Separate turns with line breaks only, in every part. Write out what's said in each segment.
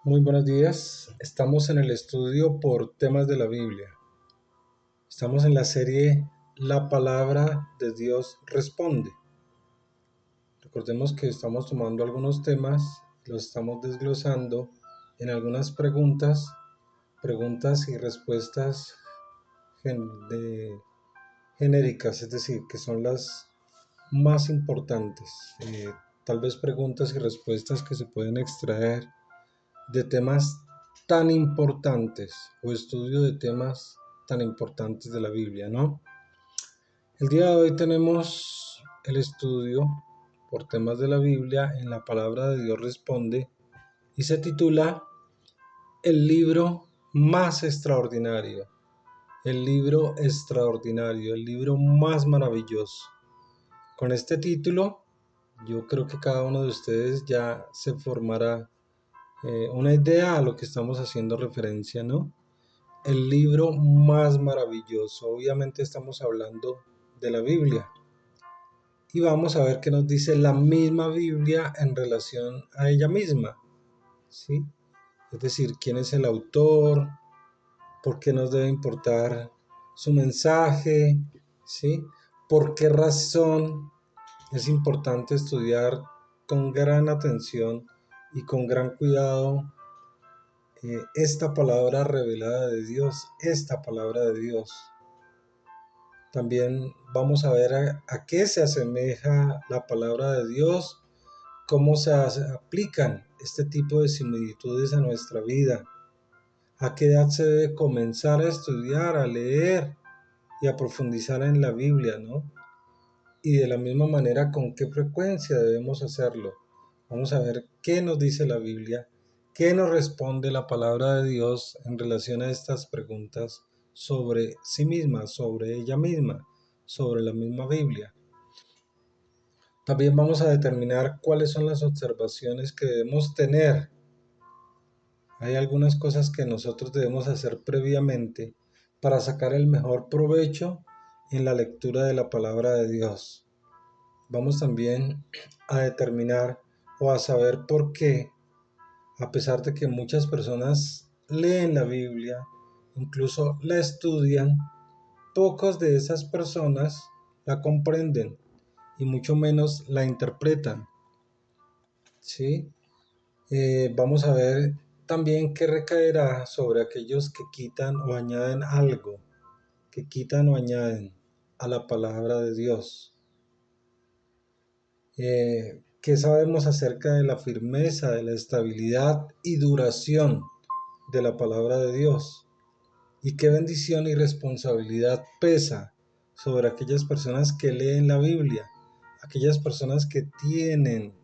Muy buenos días. Estamos en el estudio por temas de la Biblia. Estamos en la serie La palabra de Dios responde. Recordemos que estamos tomando algunos temas, los estamos desglosando en algunas preguntas y respuestas genéricas, es decir, que son las más importantes. Tal vez preguntas y respuestas que se pueden extraer de temas tan importantes o estudio de temas tan importantes de la Biblia, ¿no? El día de hoy tenemos el estudio por temas de la Biblia en la palabra de Dios responde y se titula El libro más extraordinario, el libro extraordinario, el libro más maravilloso. Con este título, yo creo que cada uno de ustedes ya se formará una idea a lo que estamos haciendo referencia, ¿no? El libro más maravilloso. Obviamente estamos hablando de la Biblia. Y vamos a ver qué nos dice la misma Biblia en relación a ella misma, ¿sí? Es decir, quién es el autor, por qué nos debe importar su mensaje, ¿sí? ¿Por qué razón es importante estudiar con gran atención y con gran cuidado esta palabra revelada de Dios, esta palabra de Dios? También vamos a ver a qué se asemeja la palabra de Dios, cómo aplican este tipo de similitudes a nuestra vida, a qué edad se debe comenzar a estudiar, a leer y a profundizar en la Biblia, ¿no? Y de la misma manera, con qué frecuencia debemos hacerlo. Vamos a ver qué nos dice la Biblia, qué nos responde la palabra de Dios en relación a estas preguntas sobre sí misma, sobre ella misma, sobre la misma Biblia. También vamos a determinar cuáles son las observaciones que debemos tener. Hay algunas cosas que nosotros debemos hacer previamente para sacar el mejor provecho en la lectura de la palabra de Dios. Vamos también a determinar o a saber por qué, a pesar de que muchas personas leen la Biblia, incluso la estudian, pocos de esas personas la comprenden y mucho menos la interpretan, ¿sí? Vamos a ver también qué recaerá sobre aquellos que quitan o añaden algo, que quitan o añaden a la palabra de Dios. ¿Qué sabemos acerca de la firmeza, de la estabilidad y duración de la palabra de Dios? ¿Y qué bendición y responsabilidad pesa sobre aquellas personas que leen la Biblia? Aquellas personas que tienen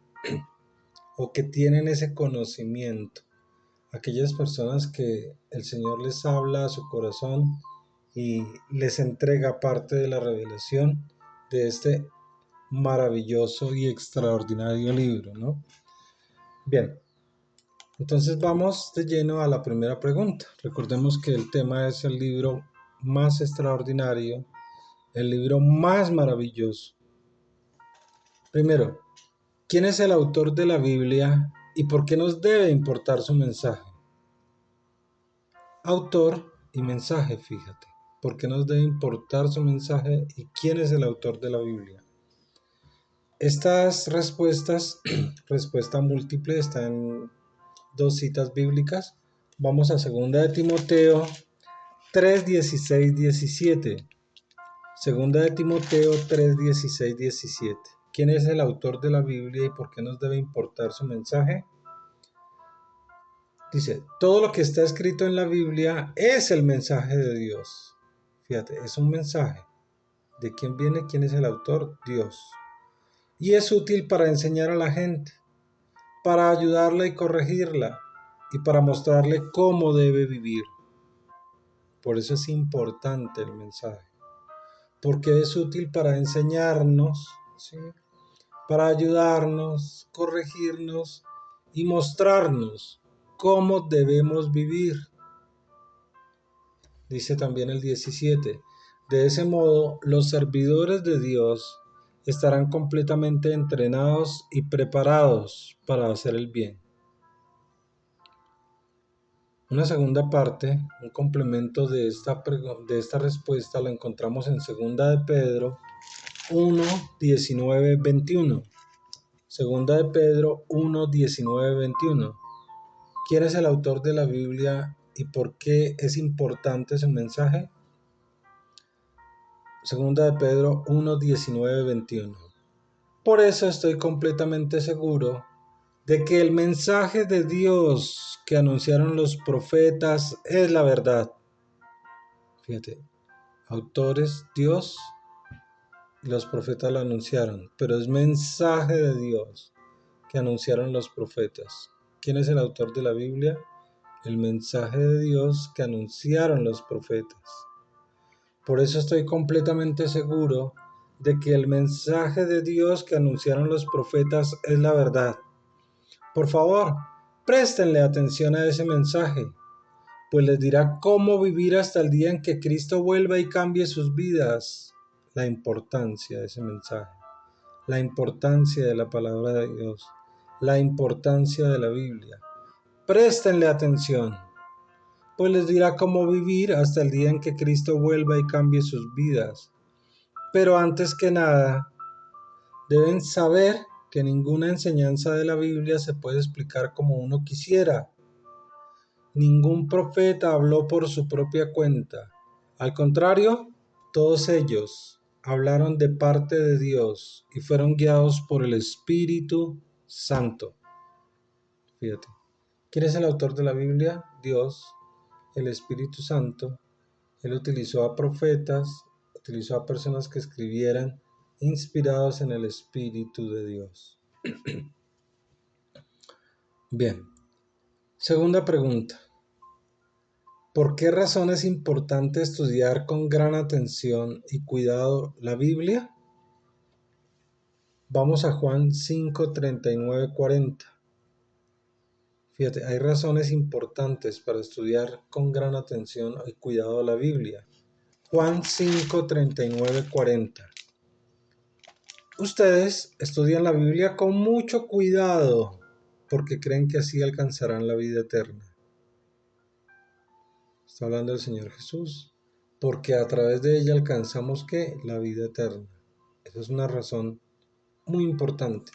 o que tienen ese conocimiento, aquellas personas que el Señor les habla a su corazón y les entrega parte de la revelación de este maravilloso y extraordinario libro, ¿no? Bien, entonces vamos de lleno a la primera pregunta. Recordemos que el tema es el libro más extraordinario, el libro más maravilloso. Primero, ¿quién es el autor de la Biblia y por qué nos debe importar su mensaje? Autor y mensaje, fíjate. ¿Por qué nos debe importar su mensaje y quién es el autor de la Biblia? Estas respuestas, respuesta múltiple, está en dos citas bíblicas. Vamos a 2 de Timoteo 3, 16, 17. 2 de Timoteo 3, 16, 17. ¿Quién es el autor de la Biblia y por qué nos debe importar su mensaje? Dice, todo lo que está escrito en la Biblia es el mensaje de Dios. Fíjate, es un mensaje. ¿De quién viene? ¿Quién es el autor? Dios. Y es útil para enseñar a la gente, para ayudarla y corregirla, y para mostrarle cómo debe vivir. Por eso es importante el mensaje, porque es útil para enseñarnos, ¿sí? Para ayudarnos, corregirnos y mostrarnos cómo debemos vivir. Dice también el 17, de ese modo los servidores de Dios estarán completamente entrenados y preparados para hacer el bien. Una segunda parte, un complemento de esta respuesta la encontramos en Segunda de Pedro 1, 19, 21. Segunda de Pedro 1, 19, 21. ¿Quién es el autor de la Biblia y por qué es importante su mensaje? Segunda de Pedro 1, 19, 21. Por eso estoy completamente seguro de que el mensaje de Dios que anunciaron los profetas es la verdad. Fíjate, autores Dios y los profetas lo anunciaron, pero es mensaje de Dios que anunciaron los profetas. ¿Quién es el autor de la Biblia? El mensaje de Dios que anunciaron los profetas. Por eso estoy completamente seguro de que el mensaje de Dios que anunciaron los profetas es la verdad. Por favor, préstenle atención a ese mensaje, pues les dirá cómo vivir hasta el día en que Cristo vuelva y cambie sus vidas. La importancia de ese mensaje, la importancia de la palabra de Dios, la importancia de la Biblia. Préstenle atención, pues les dirá cómo vivir hasta el día en que Cristo vuelva y cambie sus vidas. Pero antes que nada, deben saber que ninguna enseñanza de la Biblia se puede explicar como uno quisiera. Ningún profeta habló por su propia cuenta. Al contrario, todos ellos hablaron de parte de Dios y fueron guiados por el Espíritu Santo. Fíjate, ¿quién es el autor de la Biblia? Dios, el Espíritu Santo. Él utilizó a profetas, utilizó a personas que escribieran inspirados en el Espíritu de Dios. Bien, segunda pregunta. ¿Por qué razón es importante estudiar con gran atención y cuidado la Biblia? Vamos a Juan 5, 39, 40. Fíjate, hay razones importantes para estudiar con gran atención y cuidado la Biblia. Juan 5, 39, 40. Ustedes estudian la Biblia con mucho cuidado porque creen que así alcanzarán la vida eterna. Está hablando el Señor Jesús, porque a través de ella alcanzamos ¿qué? La vida eterna. Esa es una razón muy importante.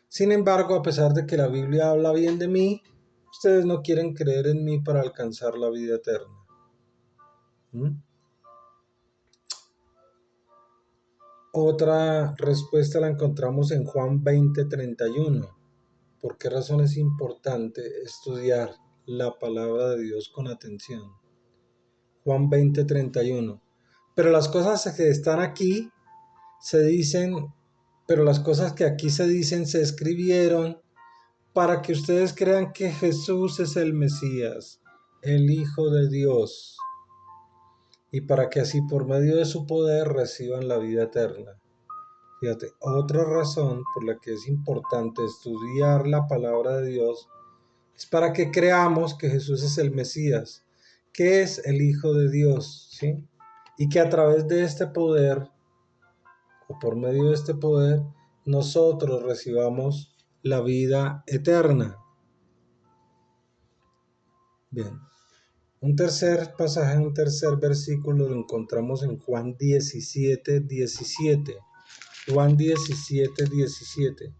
Sin embargo, a pesar de que la Biblia habla bien de mí, ustedes no quieren creer en mí para alcanzar la vida eterna. Otra respuesta la encontramos en Juan 20:31. ¿Por qué razón es importante estudiar la palabra de Dios con atención? Juan 20:31. Pero las cosas que están aquí se dicen, pero las cosas que aquí se dicen se escribieron para que ustedes crean que Jesús es el Mesías, el Hijo de Dios, y para que así por medio de su poder reciban la vida eterna. Fíjate, otra razón por la que es importante estudiar la palabra de Dios es para que creamos que Jesús es el Mesías, que es el Hijo de Dios, ¿sí? Y que a través de este poder, o por medio de este poder, nosotros recibamos la vida eterna. Bien, un tercer pasaje, un tercer versículo lo encontramos en Juan 17:17. Juan 17:17.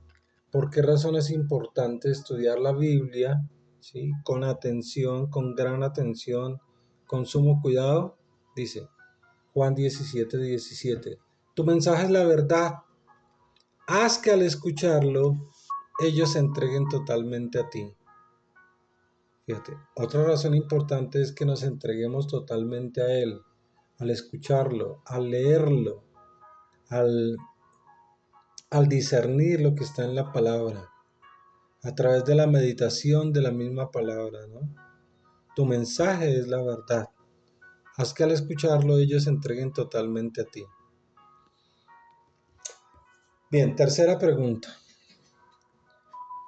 ¿Por qué razón es importante estudiar la Biblia, ¿sí? Con atención, con gran atención, con sumo cuidado? Dice Juan 17:17. Tu mensaje es la verdad. Haz que al escucharlo, ellos se entreguen totalmente a ti. Fíjate, otra razón importante es que nos entreguemos totalmente a Él, al escucharlo, al leerlo, al discernir lo que está en la palabra, a través de la meditación de la misma palabra, ¿no? Tu mensaje es la verdad. Haz que al escucharlo ellos se entreguen totalmente a ti. Bien, tercera pregunta.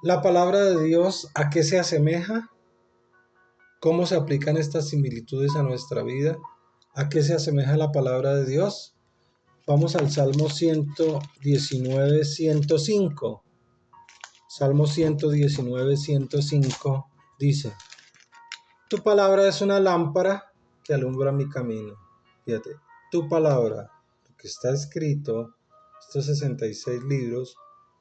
¿La palabra de Dios a qué se asemeja? ¿Cómo se aplican estas similitudes a nuestra vida? ¿A qué se asemeja la palabra de Dios? Vamos al Salmo 119, 105. Salmo 119, 105 dice: Tu palabra es una lámpara que alumbra mi camino. Fíjate, tu palabra, lo que está escrito, estos 66 libros,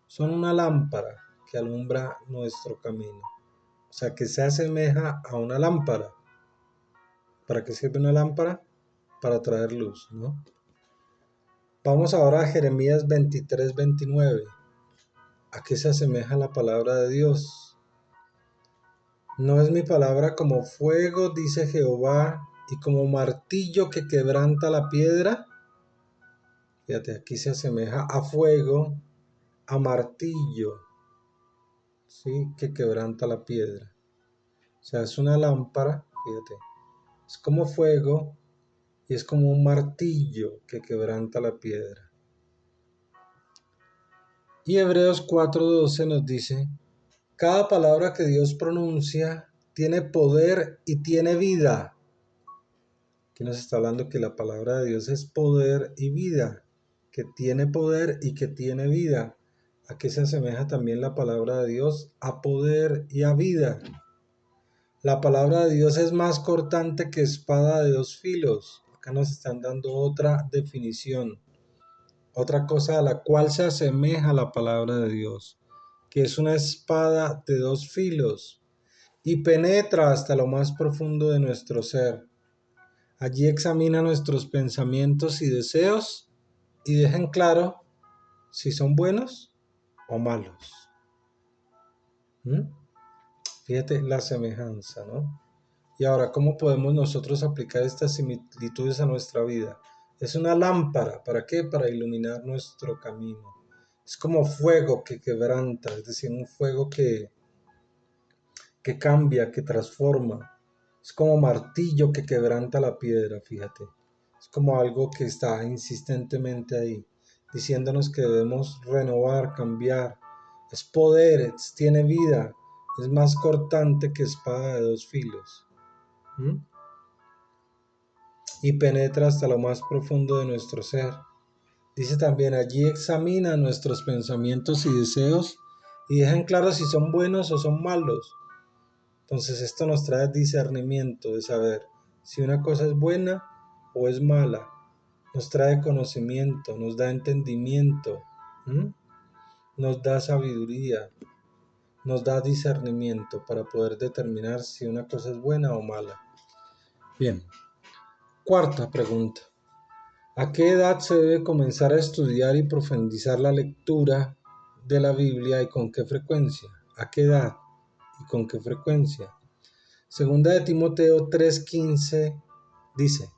son una lámpara que alumbra nuestro camino. O sea, que se asemeja a una lámpara. ¿Para qué sirve una lámpara? Para traer luz, ¿no? Vamos ahora a Jeremías 23:29. ¿A qué se asemeja la palabra de Dios? ¿No es mi palabra como fuego, dice Jehová, y como martillo que quebranta la piedra? Fíjate, aquí se asemeja a fuego, a martillo, ¿sí? Que quebranta la piedra. O sea, es una lámpara, fíjate, es como fuego y es como un martillo que quebranta la piedra. Y Hebreos 4:12 nos dice, cada palabra que Dios pronuncia tiene poder y tiene vida. Aquí nos está hablando que la palabra de Dios es poder y vida, que tiene poder y que tiene vida. ¿A qué se asemeja también la palabra de Dios? A poder y a vida. La palabra de Dios es más cortante que espada de dos filos. Acá nos están dando otra definición, otra cosa a la cual se asemeja la palabra de Dios, que es una espada de dos filos y penetra hasta lo más profundo de nuestro ser. Allí examina nuestros pensamientos y deseos y deja en claro si son buenos o malos. ¿Mm? Fíjate la semejanza, ¿no? Y ahora, ¿cómo podemos nosotros aplicar estas similitudes a nuestra vida? Es una lámpara, ¿para qué? Para iluminar nuestro camino. Es como fuego que quebranta, es decir, un fuego que cambia, que transforma. Es como martillo que quebranta la piedra, fíjate. Es como algo que está insistentemente ahí, diciéndonos que debemos renovar, cambiar. Es poder, tiene vida, es más cortante que espada de dos filos. ¿Mm? Y penetra hasta lo más profundo de nuestro ser. Dice también, allí examina nuestros pensamientos y deseos y deja en claro si son buenos o son malos. Entonces esto nos trae discernimiento de saber si una cosa es buena o es mala. Nos trae conocimiento, nos da entendimiento, ¿m? Nos da sabiduría, nos da discernimiento para poder determinar si una cosa es buena o mala. Bien, cuarta pregunta. ¿A qué edad se debe comenzar a estudiar y profundizar la lectura de la Biblia y con qué frecuencia? ¿A qué edad y con qué frecuencia? Segunda de Timoteo 3:15 dice,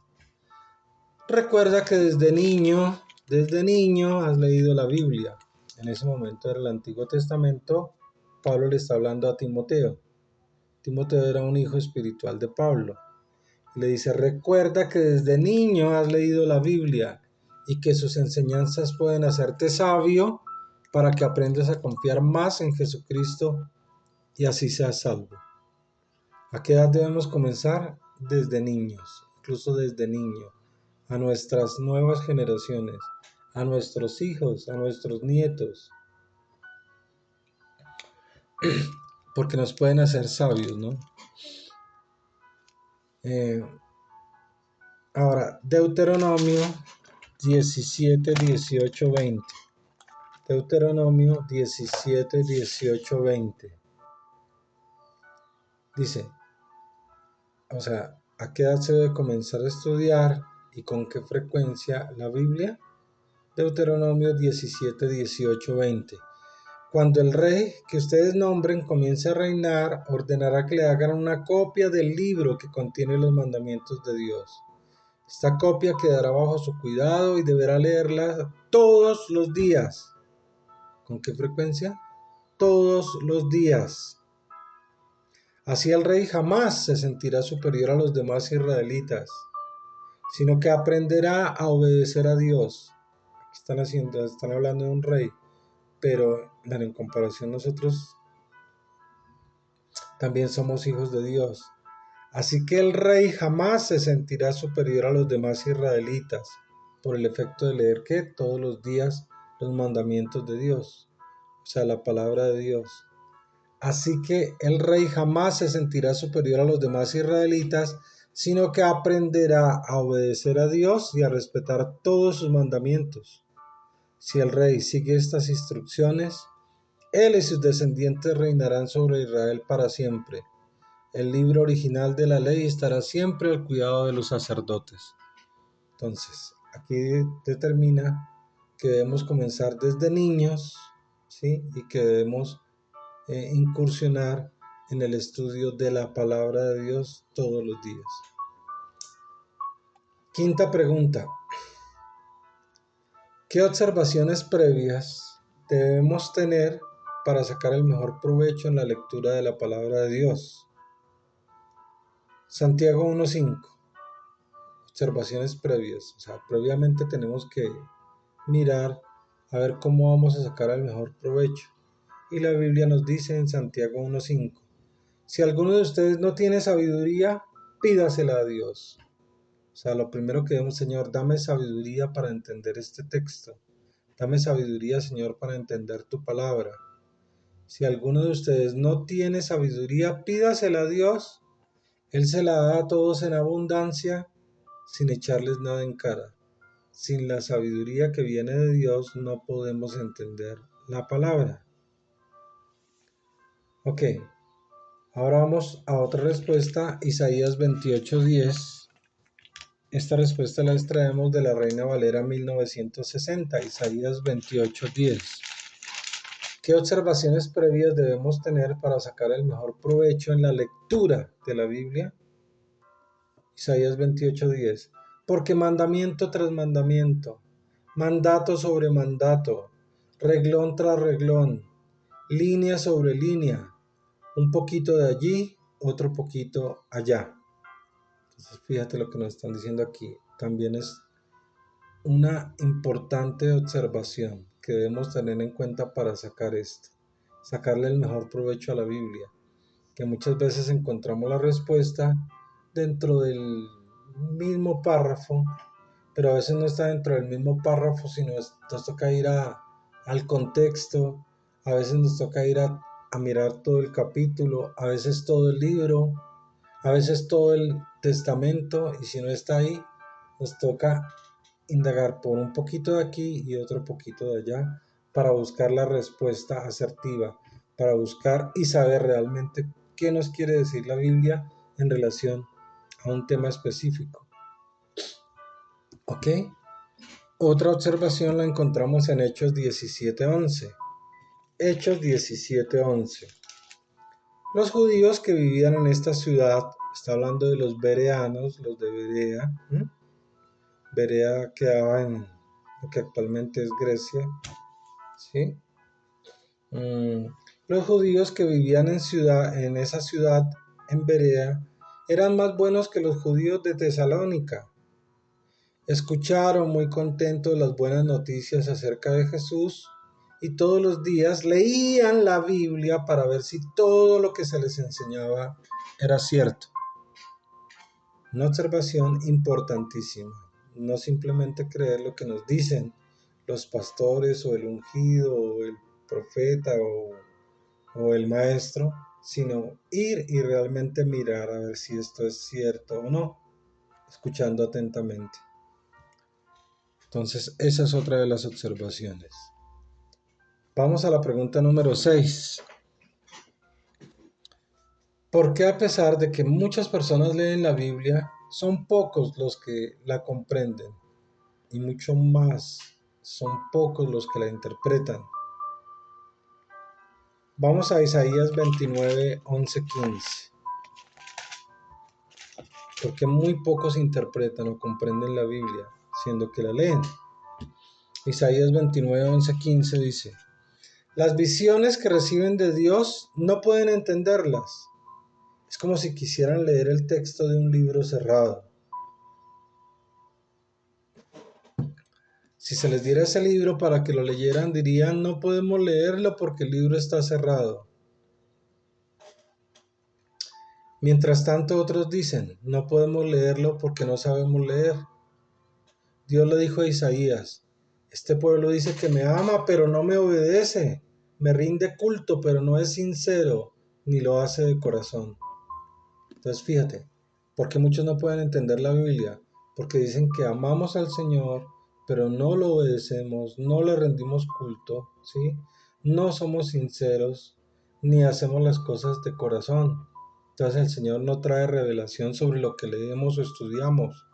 recuerda que desde niño has leído la Biblia. En ese momento era el Antiguo Testamento, Pablo le está hablando a Timoteo. Timoteo era un hijo espiritual de Pablo. Le dice, recuerda que desde niño has leído la Biblia y que sus enseñanzas pueden hacerte sabio para que aprendas a confiar más en Jesucristo y así seas salvo. ¿A qué edad debemos comenzar? Desde niños, incluso desde niño, a nuestras nuevas generaciones, a nuestros hijos, a nuestros nietos, porque nos pueden hacer sabios, ¿no? Ahora, Deuteronomio 17, 18, 20. Deuteronomio 17, 18, 20. Dice, o sea, ¿a qué edad se debe comenzar a estudiar y con qué frecuencia la Biblia? Deuteronomio 17, 18, 20. Cuando el rey que ustedes nombren comience a reinar, ordenará que le hagan una copia del libro que contiene los mandamientos de Dios. Esta copia quedará bajo su cuidado y deberá leerla todos los días. ¿Con qué frecuencia? Todos los días. Así el rey jamás se sentirá superior a los demás israelitas, sino que aprenderá a obedecer a Dios. Están hablando de un rey, pero bueno, en comparación nosotros también somos hijos de Dios. Así que el rey jamás se sentirá superior a los demás israelitas por el efecto de leer que todos los días los mandamientos de Dios, o sea, la palabra de Dios. Así que el rey jamás se sentirá superior a los demás israelitas, sino que aprenderá a obedecer a Dios y a respetar todos sus mandamientos. Si el rey sigue estas instrucciones, él y sus descendientes reinarán sobre Israel para siempre. El libro original de la ley estará siempre al cuidado de los sacerdotes. Entonces, aquí determina que debemos comenzar desde niños, ¿sí? Y que debemos incursionar en el estudio de la palabra de Dios todos los días. Quinta pregunta. ¿Qué observaciones previas debemos tener para sacar el mejor provecho en la lectura de la palabra de Dios? Santiago 1:5. Observaciones previas. O sea, previamente tenemos que mirar a ver cómo vamos a sacar el mejor provecho. Y la Biblia nos dice en Santiago 1:5, si alguno de ustedes no tiene sabiduría, pídasela a Dios. O sea, lo primero que debemos, Señor, dame sabiduría para entender este texto. Dame sabiduría, Señor, para entender tu palabra. Si alguno de ustedes no tiene sabiduría, pídasela a Dios. Él se la da a todos en abundancia, sin echarles nada en cara. Sin la sabiduría que viene de Dios, no podemos entender la palabra. Ok, ahora vamos a otra respuesta, Isaías 28:10. Esta respuesta la extraemos de la Reina Valera 1960, Isaías 28:10. ¿Qué observaciones previas debemos tener para sacar el mejor provecho en la lectura de la Biblia? Isaías 28:10. Porque mandamiento tras mandamiento, mandato sobre mandato, reglón tras reglón, línea sobre línea, un poquito de allí, otro poquito allá. Entonces, fíjate lo que nos están diciendo aquí. También es una importante observación que debemos tener en cuenta para sacar esto, sacarle el mejor provecho a la Biblia, que muchas veces encontramos la respuesta dentro del mismo párrafo, pero a veces no está dentro del mismo párrafo, sino nos toca ir al contexto, a veces nos toca ir a mirar todo el capítulo, a veces todo el libro, a veces todo el testamento, y si no está ahí, nos toca indagar por un poquito de aquí y otro poquito de allá para buscar la respuesta asertiva, para buscar y saber realmente qué nos quiere decir la Biblia en relación a un tema específico. ¿Ok? Otra observación la encontramos en Hechos 17:11. Hechos 17:11. Los judíos que vivían en esta ciudad, está hablando de los bereanos, los de Berea. Berea quedaba en lo que actualmente es Grecia, ¿sí? Los judíos que vivían en esa ciudad, en Berea, eran más buenos que los judíos de Tesalónica. Escucharon muy contentos las buenas noticias acerca de Jesús y todos los días leían la Biblia para ver si todo lo que se les enseñaba era cierto. Una observación importantísima. No simplemente creer lo que nos dicen los pastores o el ungido o el profeta o el maestro, sino ir y realmente mirar a ver si esto es cierto o no, escuchando atentamente. Entonces, esa es otra de las observaciones. Vamos a la pregunta número 6. ¿Por qué a pesar de que muchas personas leen la Biblia, son pocos los que la comprenden? Y mucho más, son pocos los que la interpretan. Vamos a Isaías 29, 11, 15. Porque muy pocos interpretan o comprenden la Biblia, siendo que la leen. Isaías 29, 11, 15 dice: las visiones que reciben de Dios no pueden entenderlas. Es como si quisieran leer el texto de un libro cerrado. Si se les diera ese libro para que lo leyeran, dirían: no podemos leerlo porque el libro está cerrado. Mientras tanto, otros dicen: no podemos leerlo porque no sabemos leer. Dios le dijo a Isaías: este pueblo dice que me ama, pero no me obedece. me rinde culto, pero no es sincero, ni lo hace de corazón. Entonces fíjate, ¿por qué muchos no pueden entender la Biblia? Porque dicen que amamos al Señor, pero no lo obedecemos, no le rendimos culto, ¿sí? No somos sinceros, ni hacemos las cosas de corazón. Entonces el Señor no trae revelación sobre lo que leemos o estudiamos.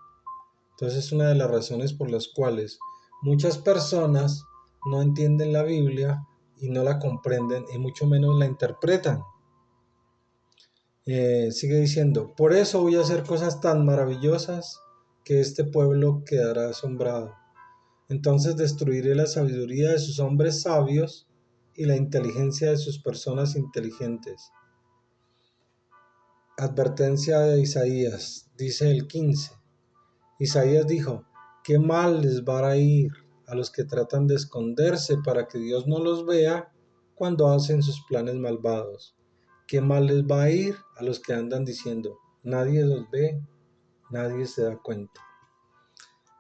Entonces es una de las razones por las cuales muchas personas no entienden la Biblia y no la comprenden y mucho menos la interpretan. Sigue diciendo, por eso voy a hacer cosas tan maravillosas que este pueblo quedará asombrado. Entonces destruiré la sabiduría de sus hombres sabios y la inteligencia de sus personas inteligentes. Advertencia de Isaías, dice el 15. Isaías dijo, qué mal les va a ir a los que tratan de esconderse para que Dios no los vea cuando hacen sus planes malvados. Qué mal les va a ir a los que andan diciendo, nadie los ve, nadie se da cuenta.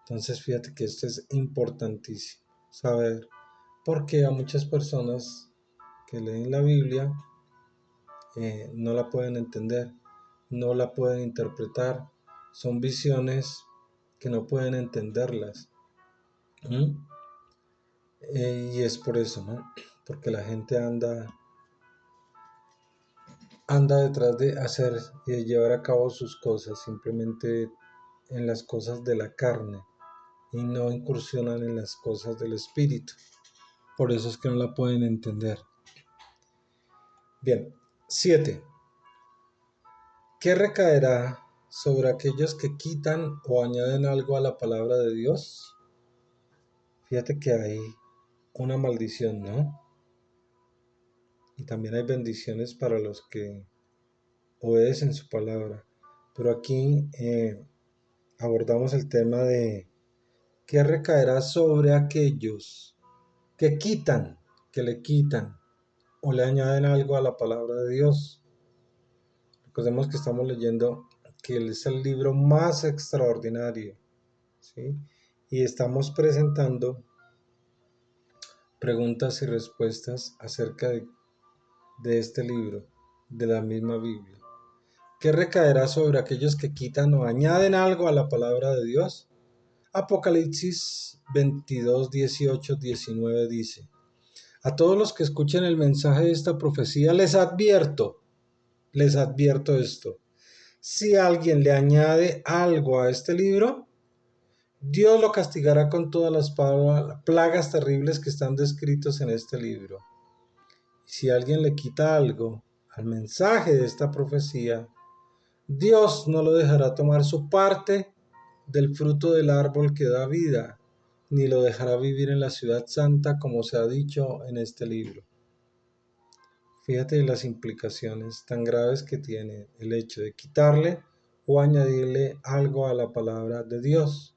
Entonces fíjate que esto es importantísimo, saber por qué a muchas personas que leen la Biblia no la pueden entender, no la pueden interpretar. Son visiones que no pueden entenderlas. ¿Mm? Y es por eso, ¿no? Porque la gente anda detrás de hacer y de llevar a cabo sus cosas, simplemente en las cosas de la carne y no incursionan en las cosas del espíritu. Por eso es que no la pueden entender. Bien, 7. ¿Qué recaerá sobre aquellos que quitan o añaden algo a la palabra de Dios? Fíjate que hay una maldición, ¿no? Y también hay bendiciones para los que obedecen su palabra. Pero aquí abordamos el tema de qué recaerá sobre aquellos que quitan, que le quitan o le añaden algo a la palabra de Dios. Recordemos que estamos leyendo que es el libro más extraordinario, ¿sí? Y estamos presentando preguntas y respuestas acerca de este libro, de la misma Biblia. ¿Qué recaerá sobre aquellos que quitan o añaden algo a la palabra de Dios? Apocalipsis 22, 18, 19 dice, a todos los que escuchen el mensaje de esta profecía les advierto esto. Si alguien le añade algo a este libro, Dios lo castigará con todas las plagas terribles que están descritos en este libro. Si alguien le quita algo al mensaje de esta profecía, Dios no lo dejará tomar su parte del fruto del árbol que da vida, ni lo dejará vivir en la ciudad santa como se ha dicho en este libro. Fíjate las implicaciones tan graves que tiene el hecho de quitarle o añadirle algo a la palabra de Dios.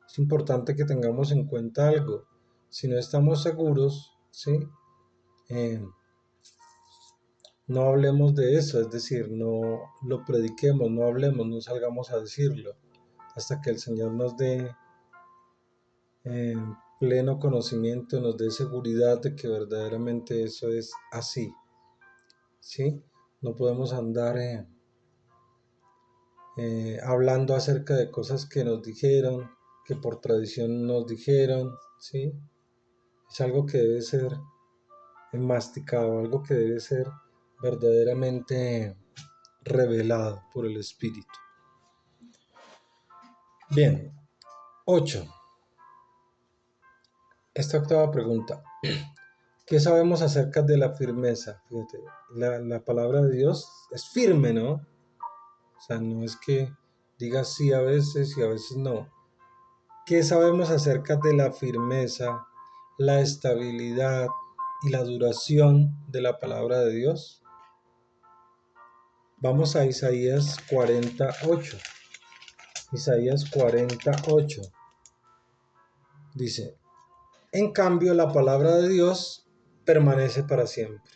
Es importante que tengamos en cuenta algo. Si no estamos seguros, ¿sí? No hablemos de eso, es decir, no lo prediquemos, no hablemos, no salgamos a decirlo, hasta que el Señor nos dé pleno conocimiento, nos dé seguridad de que verdaderamente eso es así, ¿sí? No podemos andar hablando acerca de cosas que nos dijeron, que por tradición nos dijeron, ¿sí? Es algo que debe ser masticado, algo que debe ser verdaderamente revelado por el Espíritu. Bien, 8. Esta octava pregunta. ¿Qué sabemos acerca de la firmeza? Fíjate, la palabra de Dios es firme, ¿no? O sea, no es que diga sí a veces y a veces no. ¿Qué sabemos acerca de la firmeza, la estabilidad y la duración de la palabra de Dios? Vamos a Isaías 48. Isaías 48 dice, en cambio la palabra de Dios permanece para siempre.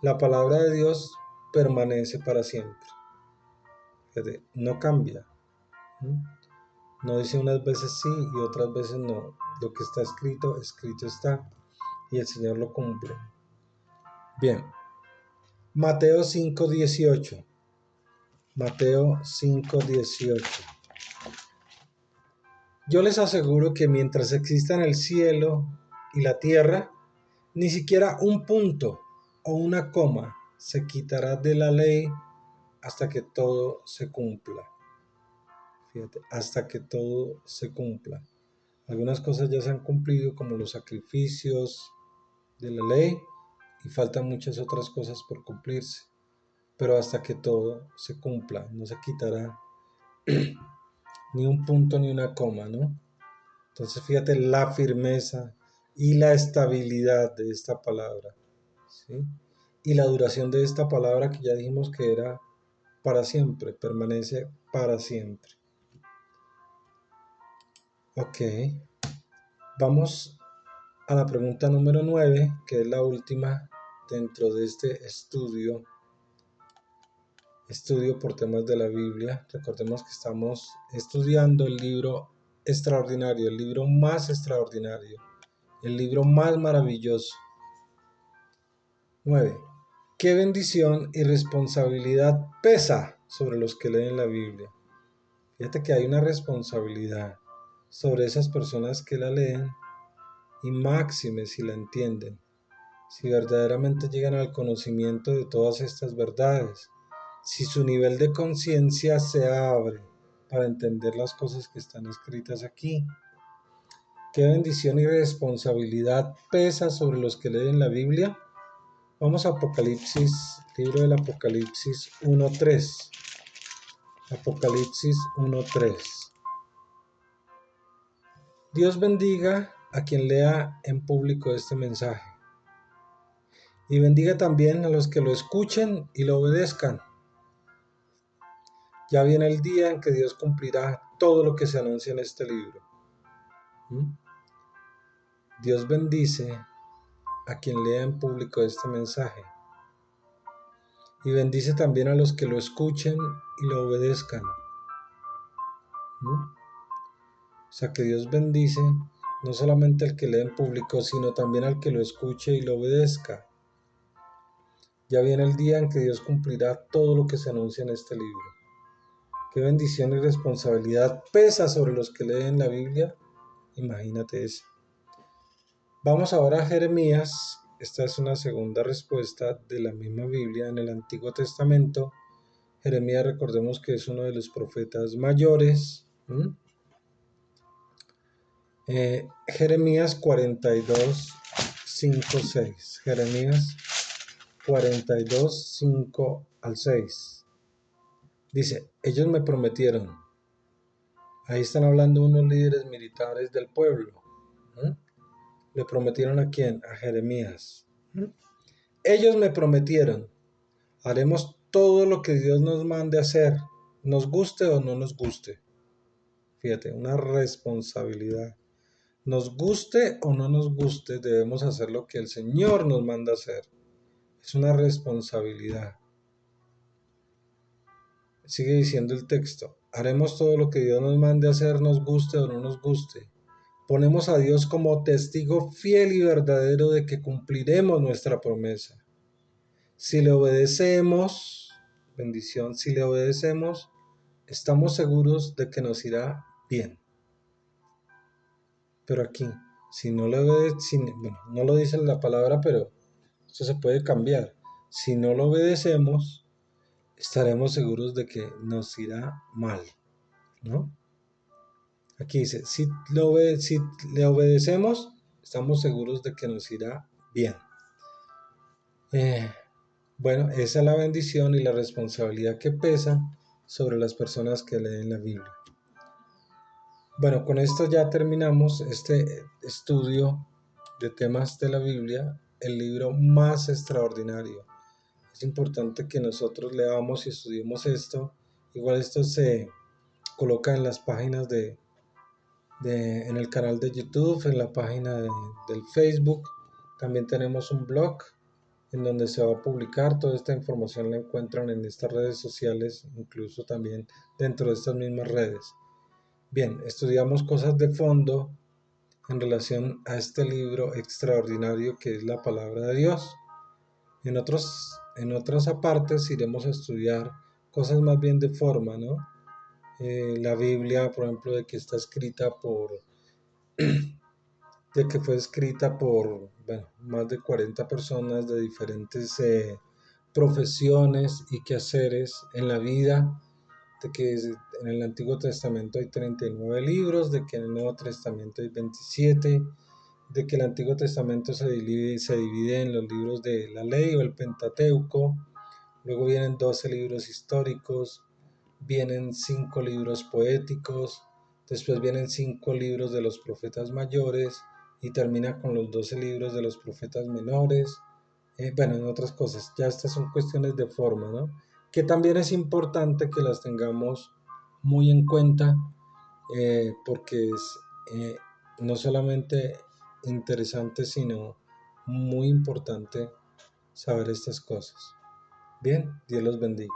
La palabra de Dios permanece para siempre. Fíjate, no cambia. No dice unas veces sí y otras veces no. Lo que está escrito, escrito está. y el Señor lo cumple. Bien, Mateo 5:18. Mateo 5:18. Yo les aseguro que mientras existan el cielo y la tierra, ni siquiera un punto o una coma se quitará de la ley hasta que todo se cumpla. Fíjate, hasta que todo se cumpla. Algunas cosas ya se han cumplido, como los sacrificios de la ley, y faltan muchas otras cosas por cumplirse. Pero hasta que todo se cumpla, no se quitará ni un punto ni una coma, ¿no? Entonces fíjate la firmeza y la estabilidad de esta palabra, ¿sí? Y la duración de esta palabra que ya dijimos que era para siempre, permanece para siempre. Ok, vamos a la pregunta número 9, que es la última dentro de este estudio por temas de la Biblia. Recordemos que estamos estudiando el libro extraordinario, el libro más extraordinario, el libro más maravilloso. 9. ¿Qué bendición y responsabilidad pesa sobre los que leen la Biblia? Fíjate que hay una responsabilidad sobre esas personas que la leen, y máxime si la entienden, si verdaderamente llegan al conocimiento de todas estas verdades, si su nivel de conciencia se abre para entender las cosas que están escritas aquí. ¿Qué bendición y responsabilidad pesa sobre los que leen la Biblia? Vamos a Apocalipsis, libro del Apocalipsis 1:3. Apocalipsis 1:3. Dios bendiga a quien lea en público este mensaje, y bendiga también a los que lo escuchen y lo obedezcan. Ya viene el día en que Dios cumplirá todo lo que se anuncia en este libro. Dios bendice a quien lea en público este mensaje, y bendice también a los que lo escuchen y lo obedezcan. O sea que Dios bendice no solamente al que lee en público, sino también al que lo escuche y lo obedezca. Ya viene el día en que Dios cumplirá todo lo que se anuncia en este libro. Qué bendición y responsabilidad pesa sobre los que leen la Biblia. Imagínate eso. Vamos ahora a Jeremías. Esta es una segunda respuesta de la misma Biblia en el Antiguo Testamento. Jeremías, recordemos que es uno de los profetas mayores. Jeremías 42, 5, 6. Jeremías 42, 5 al 6. Dice, ellos me prometieron. Ahí están hablando unos líderes militares del pueblo. ¿Le prometieron a quién? A Jeremías. Ellos me prometieron, haremos todo lo que Dios nos mande hacer, nos guste o no nos guste. Fíjate, una responsabilidad. Nos guste o no nos guste, debemos hacer lo que el Señor nos manda hacer. Es una responsabilidad. Sigue diciendo el texto, haremos todo lo que Dios nos mande hacer, nos guste o no nos guste. Ponemos a Dios como testigo fiel y verdadero de que cumpliremos nuestra promesa. Si le obedecemos, bendición, si le obedecemos, estamos seguros de que nos irá bien. Pero aquí, si no le obedecemos, bueno, no lo dice la palabra, pero esto se puede cambiar. Si no lo obedecemos, estaremos seguros de que nos irá mal, ¿no? Aquí dice, si le obedecemos, estamos seguros de que nos irá bien. Bueno, esa es la bendición y la responsabilidad que pesa sobre las personas que leen la Biblia. Bueno, con esto ya terminamos este estudio de temas de la Biblia, el libro más extraordinario. Es importante que nosotros leamos y estudiemos esto. Igual esto se coloca en las páginas en el canal de YouTube, en la página del Facebook. También tenemos un blog en donde se va a publicar. Toda esta información la encuentran en estas redes sociales, incluso también dentro de estas mismas redes. Bien, estudiamos cosas de fondo en relación a este libro extraordinario que es la palabra de Dios. En otras apartes iremos a estudiar cosas más bien de forma, ¿no? La Biblia, por ejemplo, de que fue escrita por, bueno, más de 40 personas de diferentes profesiones y quehaceres en la vida, de que en el Antiguo Testamento hay 39 libros, de que en el Nuevo Testamento hay 27, de que el Antiguo Testamento se divide en los libros de la ley o el Pentateuco, luego vienen 12 libros históricos, vienen 5 libros poéticos, después vienen 5 libros de los profetas mayores y termina con los 12 libros de los profetas menores. Bueno, en otras cosas, ya estas son cuestiones de forma, ¿no? Que también es importante que las tengamos muy en cuenta porque es no solamente interesante, sino muy importante saber estas cosas. Bien, Dios los bendiga.